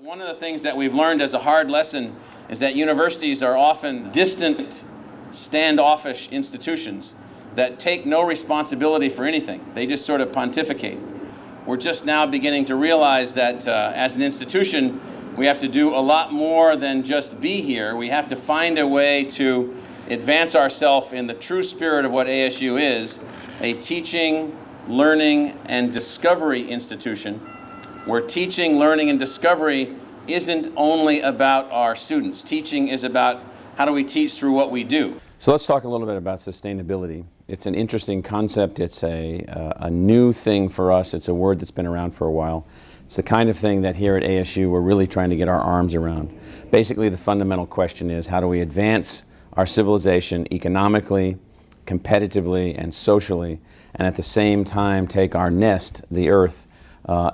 One of the things that we've learned as a hard lesson is that universities are often distant, standoffish institutions that take no responsibility for anything. They just sort of pontificate. We're just now beginning to realize that as an institution, we have to do a lot more than just be here. We have to find a way to advance ourselves in the true spirit of what ASU is, a teaching, learning, and discovery institution, where teaching, learning, and discovery isn't only about our students. Teaching is about how do we teach through what we do. So let's talk a little bit about sustainability. It's an interesting concept. It's a new thing for us. It's a word that's been around for a while. It's the kind of thing that here at ASU we're really trying to get our arms around. Basically, the fundamental question is, how do we advance our civilization economically, competitively, and socially, and at the same time take our nest, the Earth,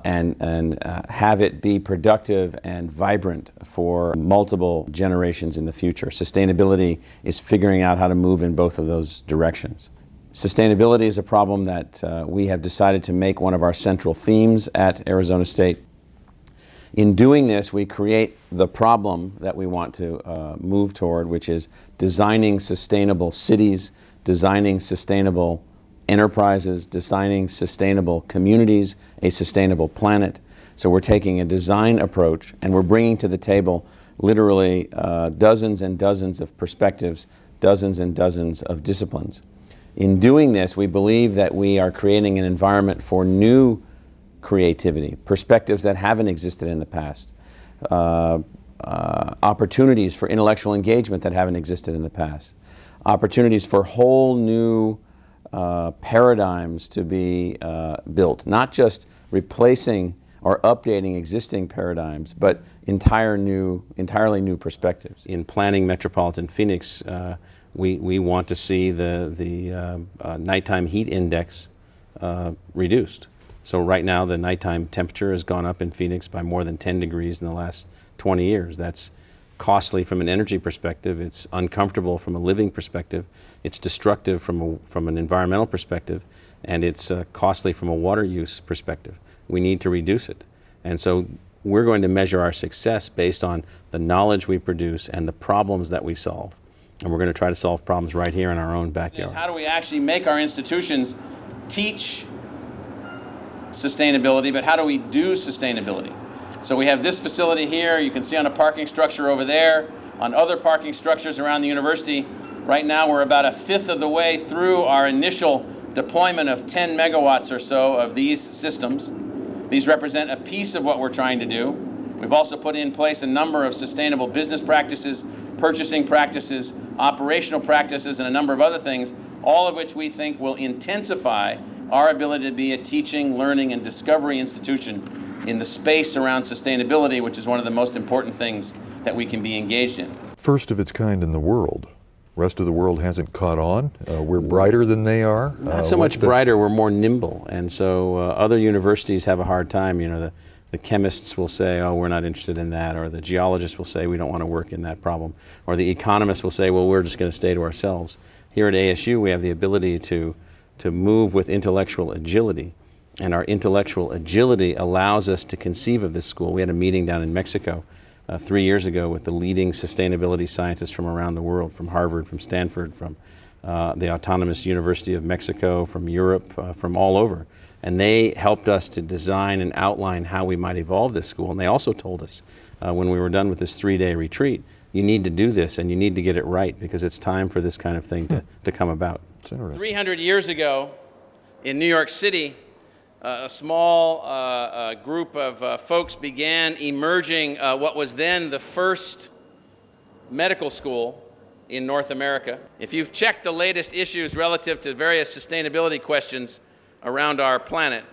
and have it be productive and vibrant for multiple generations in the future. Sustainability is figuring out how to move in both of those directions. Sustainability is a problem that we have decided to make one of our central themes at Arizona State. In doing this, we create the problem that we want to move toward, which is designing sustainable cities, designing sustainable enterprises, designing sustainable communities, a sustainable planet. So we're taking a design approach and we're bringing to the table literally dozens and dozens of perspectives, dozens and dozens of disciplines. In doing this, we believe that we are creating an environment for new creativity, perspectives that haven't existed in the past, opportunities for intellectual engagement that haven't existed in the past, opportunities for whole new paradigms to be built, not just replacing or updating existing paradigms, but entirely new perspectives. In planning metropolitan Phoenix, we want to see the nighttime heat index reduced. So right now the nighttime temperature has gone up in Phoenix by more than 10 degrees in the last 20 years. That's costly from an energy perspective, it's uncomfortable from a living perspective, it's destructive from an environmental perspective, and it's costly from a water use perspective. We need to reduce it. And so we're going to measure our success based on the knowledge we produce and the problems that we solve. And we're going to try to solve problems right here in our own backyard. How do we actually make our institutions teach sustainability, but how do we do sustainability? So we have this facility here, you can see on a parking structure over there, on other parking structures around the university. Right now we're about a fifth of the way through our initial deployment of 10 megawatts or so of these systems. These represent a piece of what we're trying to do. We've also put in place a number of sustainable business practices, purchasing practices, operational practices, and a number of other things, all of which we think will intensify our ability to be a teaching, learning, and discovery institution in the space around sustainability, which is one of the most important things that we can be engaged in. First of its kind in the world. Rest of the world hasn't caught on. We're brighter than they are. Not so much brighter, we're more nimble. And so other universities have a hard time. You know, the chemists will say, oh, we're not interested in that, or the geologists will say, we don't want to work in that problem, or the economists will say, well, we're just going to stay to ourselves. Here at ASU, we have the ability to move with intellectual agility. And our intellectual agility allows us to conceive of this school. We had a meeting down in Mexico 3 years ago with the leading sustainability scientists from around the world, from Harvard, from Stanford, from the Autonomous University of Mexico, from Europe, from all over. And they helped us to design and outline how we might evolve this school. And they also told us when we were done with this 3-day retreat, you need to do this and you need to get it right because it's time for this kind of thing to come about. 300 years ago in New York City, a small group of folks began emerging what was then the first medical school in North America. If you've checked the latest issues relative to various sustainability questions around our planet,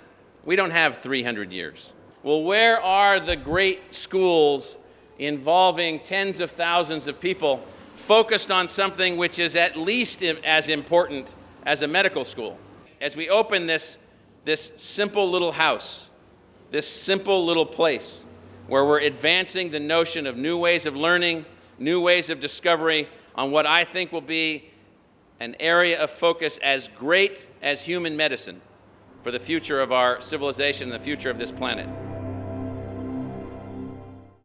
we don't have 300 years. Well, where are the great schools involving tens of thousands of people focused on something which is at least as important as a medical school? As we open this simple little house, this simple little place where we're advancing the notion of new ways of learning, new ways of discovery on what I think will be an area of focus as great as human medicine for the future of our civilization and the future of this planet.